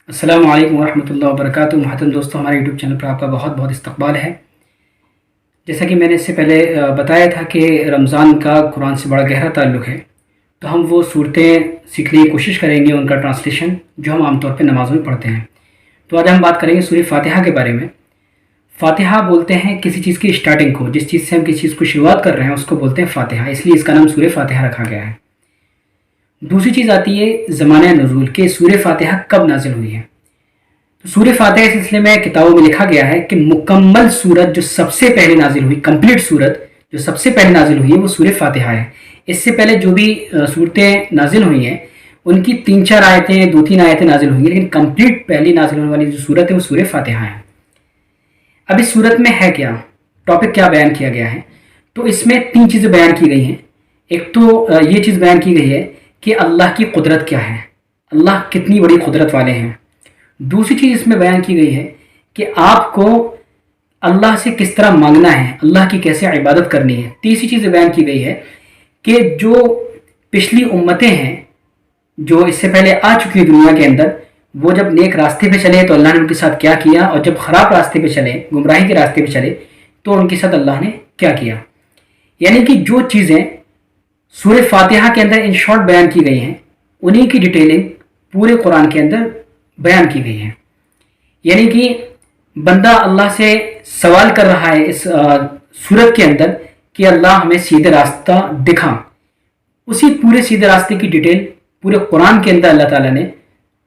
अस्सलाम वालेकुम वरहमतुल्लाहि वबरकातुहू। महतरम दोस्तों, हमारे यूट्यूब चैनल पर आपका बहुत बहुत इस्तकबाल है। जैसा कि मैंने इससे पहले बताया था कि रमज़ान का कुरान से बड़ा गहरा ताल्लुक़ है, तो हम वो सूरतें सीखने की कोशिश करेंगे, उनका ट्रांसलेशन जो हम आमतौर पर नमाज़ में पढ़ते हैं। तो आज हम बात करेंगे सूरह फातिहा के बारे में। फातिहा बोलते हैं किसी चीज़ की स्टार्टिंग को, जिस चीज़ से हम किसी चीज़ को शुरुआत कर रहे हैं उसको बोलते हैं फातिहा, इसलिए इसका नाम सूरह फातिहा रखा गया है। दूसरी चीज़ आती है ज़माने नुज़ूल के, सूरह फातिहा कब नाजिल हुई है। तो सूरह फातिहा इस सिलसिले में किताबों में लिखा गया है कि मुकम्मल सूरत जो सबसे पहले नाजिल हुई, कंप्लीट सूरत जो सबसे पहले नाजिल हुई है वो सूरह फातिहा है। इससे पहले जो भी सूरतें नाजिल हुई हैं उनकी 3-4 आयतें, 2-3 आयतें नाजिल हुई हैं, लेकिन कंप्लीट पहली नाजिल होने वाली जो सूरत है वो सूरह फातिहा है। अब इस सूरत में है क्या, टॉपिक क्या बयान किया गया है, तो इसमें 3 चीज़ें बयान की गई हैं। एक तो ये चीज़ बयान की गई है कि अल्लाह की कुदरत क्या है, अल्लाह कितनी बड़ी कुदरत वाले हैं। दूसरी चीज़ इसमें बयान की गई है कि आपको अल्लाह से किस तरह मांगना है, अल्लाह की कैसे इबादत करनी है। तीसरी चीज़ बयान की गई है कि जो पिछली उम्मतें हैं जो इससे पहले आ चुकी है दुनिया के अंदर, वो जब नेक रास्ते पे चले तो अल्लाह ने उनके साथ क्या किया, और जब ख़राब रास्ते पे चले, गुमराही के रास्ते पे चले, तो उनके साथ अल्लाह ने क्या किया। यानी कि जो चीज़ें सूरह फातिहा के अंदर इन शॉर्ट बयान की गई हैं उन्हीं की डिटेलिंग पूरे कुरान के अंदर बयान की गई है। यानी कि बंदा अल्लाह से सवाल कर रहा है इस सूरत के अंदर कि अल्लाह हमें सीधे रास्ता दिखा। उसी पूरे सीधे रास्ते की डिटेल पूरे कुरान के अंदर अल्लाह ताला ने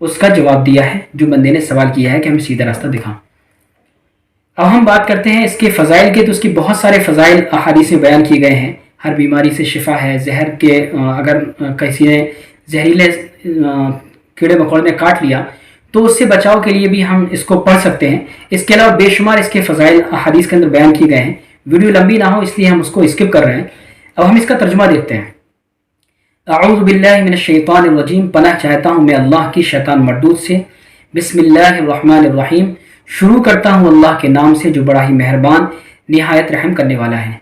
उसका जवाब दिया है, जो बंदे ने सवाल किया है कि हमें सीधा रास्ता दिखा। अब हम बात करते हैं इसके फ़ज़ाइल के, तो उसके बहुत सारे फ़ज़ाइल अहादीस में बयान किए गए हैं। हर बीमारी से शिफा है, जहर के अगर किसी ने जहरीले कीड़े मकोड़े ने काट लिया तो उससे बचाव के लिए भी हम इसको पढ़ सकते हैं। इसके अलावा बेशुमार इसके फ़ज़ाइल हदीस के अंदर बयान किए गए हैं। वीडियो लंबी ना हो इसलिए हम उसको स्किप कर रहे हैं। अब हम इसका तर्जुमा देखते हैं। अऊज़ु बिल्लाहि मिनश शैतानिर रजीम, पनाह चाहता हूँ मैं अल्लाह की शैतान मरदूद से। बिस्मिल्लाहिर रहमानिर रहीम, शुरू करता हूँ अल्लाह के नाम से जो बड़ा ही मेहरबान निहायत रहम करने वाला है।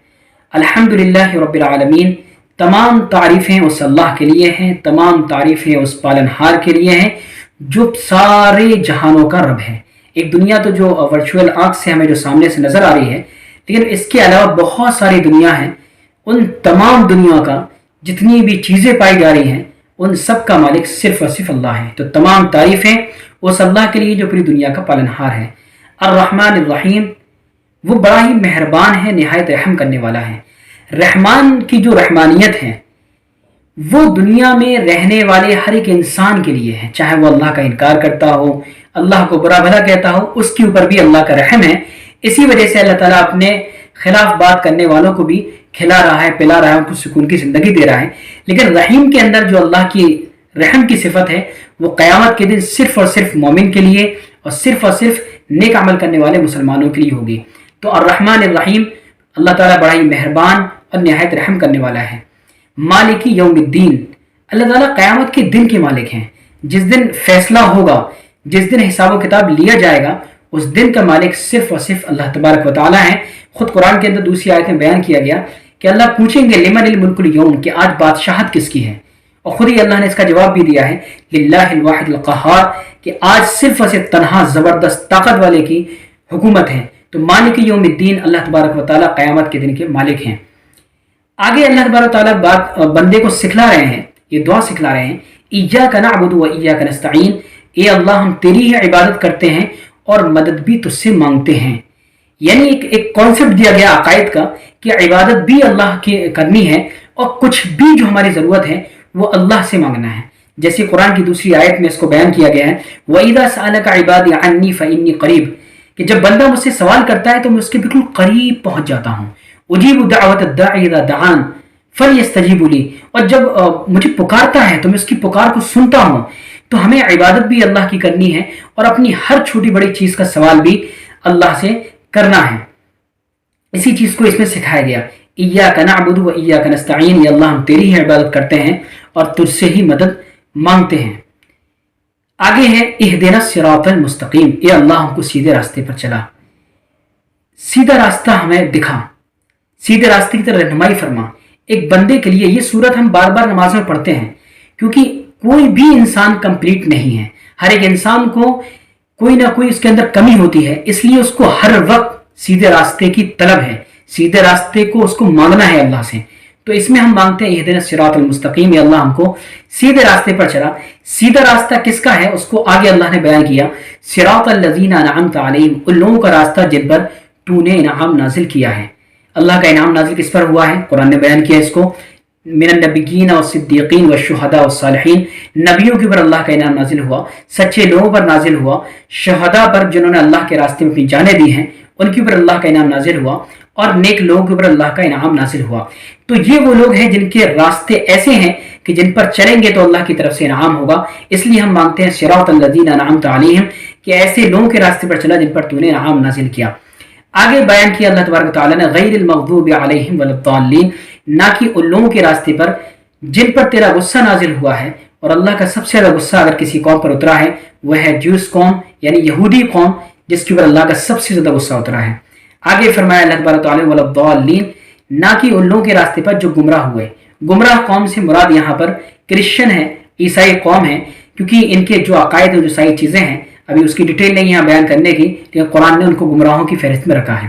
अल्हम्दुलिल्लाहि रब्बिल आलमीन, तमाम तारीफ़ें उस अल्लाह के लिए हैं, तमाम तारीफ़ें उस पालनहार के लिए हैं जो सारे जहानों का रब है। एक दुनिया तो जो वर्चुअल आँख से हमें जो सामने से नज़र आ रही है, लेकिन इसके अलावा बहुत सारी दुनिया है। उन तमाम दुनिया का जितनी भी चीज़ें पाई जा रही हैं उन सब का मालिक सिर्फ़ और सिर्फ अल्लाह है। तो तमाम तारीफ़ें उस अल्लाह के लिए जो पूरी दुनिया का पालनहार है। अर्रहमानिर रहीम, वो बड़ा ही मेहरबान है, निहायत रहम करने वाला है। रहमान की जो रहमानियत है वो दुनिया में रहने वाले हर एक इंसान के लिए है, चाहे वो अल्लाह का इनकार करता हो, अल्लाह को बुरा भला कहता हो, उसके ऊपर भी अल्लाह का रहम है। इसी वजह से अल्लाह ताला अपने खिलाफ बात करने वालों को भी खिला रहा है, पिला रहा है, उनको सुकून की ज़िंदगी दे रहा है। लेकिन रहीम के अंदर जो अल्लाह की रहम की सिफत है वो क़यामत के दिन सिर्फ और सिर्फ मोमिन के लिए और सिर्फ नेक अमल करने वाले मुसलमानों के लिए होगी। तो अर्रहमान रहीम, अल्लाह ताला बड़ा ही मेहरबान और निहायत रहम करने वाला है। मालिकी यौमिद्दीन, अल्लाह ताला क़यामत के दिन के मालिक हैं। जिस दिन फैसला होगा, जिस दिन हिसाब किताब लिया जाएगा, उस दिन का मालिक सिर्फ और सिर्फ अल्लाह तबारक व तआला है। खुद कुरान के अंदर दूसरी आयत में बयान किया गया कि अल्लाह पूछेंगे लिमनिल मुल्कुल यौम, कि आज बादशाहत किसकी है, और खुद ही अल्लाह ने इसका जवाब भी दिया है लिल्लाहिल वाहिदिल क़हार, कि आज सिर्फ और सिर्फ तनहा ज़बरदस्त ताकत वाले की हुकूमत है। तो मालिक यौमिद्दीन, अल्लाह तबारक व तआला क़यामत के दिन के मालिक हैं। आगे अल्लाह तबारक व तआला बात बंदे को सिखला रहे हैं, ये दुआ सिखला रहे हैं, इय्याका नअबुदु व इय्याका नस्तईन, ए अल्लाह हम तेरी ही इबादत करते हैं और मदद भी तुझसे मांगते हैं। यानी एक कॉन्सेप्ट दिया गया अकायद का कि इबादत भी अल्लाह की करनी है और कुछ भी जो हमारी ज़रूरत है वो अल्लाह से मांगना है। जैसे कुरान की दूसरी आयत में इसको बयान किया गया है, वइज़ा सअलका इबादी अन्नी फ़इन्नी क़रीब, कि जब बंदा मुझसे सवाल करता है तो मैं उसके बिल्कुल करीब पहुंच जाता हूँ। उजीबु दाअवत दाई इज़ा दआन फलयस्तजीबु ली, और जब मुझे पुकारता है तो मैं उसकी पुकार को सुनता हूँ। तो हमें इबादत भी अल्लाह की करनी है और अपनी हर छोटी बड़ी चीज़ का सवाल भी अल्लाह से करना है। इसी चीज़ को इसमें सिखाया गया, इय्याका नअबुदु व इय्याका नस्तईन, या अल्लाह हम तेरी ही इबादत करते हैं और तुझसे ही मदद मांगते हैं। आगे है इहदिनस सिरातल मुस्तकीम, ये अल्लाह हमको सीधे रास्ते पर चला, सीधा रास्ता हमें दिखा, सीधे रास्ते की तरफ रहनुमाई फरमा। एक बंदे के लिए ये सूरत हम बार बार नमाज में पढ़ते हैं क्योंकि کوئی بھی انسان کمپلیٹ نہیں ہے، ہر ایک انسان کو کوئی نہ کوئی اس کے اندر کمی ہوتی ہے، اس لیے اس کو ہر وقت سیدھے راستے کی طلب ہے، سیدھے راستے کو اس کو مانگنا ہے اللہ سے۔ تو اس میں ہم مانگتے ہیں اہدنا الصراط المستقیم، یا اللہ ہم کو سیدھے راستے پر چلا۔ سیدھا راستہ کس کا ہے اس کو آگے اللہ نے بیان کیا، صراط الذین انعمت علیہم، ان لوگوں کا راستہ جن پر تو نے انعام نازل کیا ہے۔ اللہ کا انعام نازل کس پر ہوا ہے؟ قرآن نے بیان کیا اس کو، من النبیین والصدیقین والشہداء والصالحین، نبیوں کے اوپر اللہ کا انعام نازل ہوا، سچے لوگوں پر نازل ہوا، شہداء پر جنہوں نے اللہ کے راستے میں اپنی جانیں دی ہیں ان کے اوپر اللہ کا انعام نازل ہوا، اور نیک لوگوں کے اوپر اللہ کا انعام نازل ہوا۔ تو یہ وہ لوگ ہیں جن کے راستے ایسے ہیں کہ جن پر چلیں گے تو اللہ کی طرف سے انعام ہوگا، اس لیے ہم مانگتے ہیں صراط الذین انعمت علیہم، کہ ایسے لوگوں کے راستے پر چلا جن پر تو نے انعام نازل کیا۔ آگے بیان کیا اللہ تبارک و تعالیٰ نے غیر المغضوب علیہم ولا الضالین، نہ کہ ان لوگوں کے راستے پر جن پر تیرا غصہ نازل ہوا ہے، اور اللہ کا سب سے زیادہ غصہ اگر کسی قوم پر اترا ہے وہ ہے جوس قوم، یعنی یہودی قوم، جس کے اوپر اللہ کا سب سے زیادہ غصہ اترا ہے۔ آگے فرمایا اللہ تبارک و تعالیٰ ولا الضالین، نہ کہ ان لوگوں کے راستے پر جو گمراہ ہوئے۔ گمراہ قوم سے مراد یہاں پر کرسچن ہے، عیسائی قوم ہے، کیونکہ ان کے جو عقائد اور جو ساری چیزیں ہیں ابھی اس کی ڈیٹیل نہیں یہاں بیان کرنے کی، لیکن قرآن نے ان کو گمراہوں کی فہرست میں رکھا ہے۔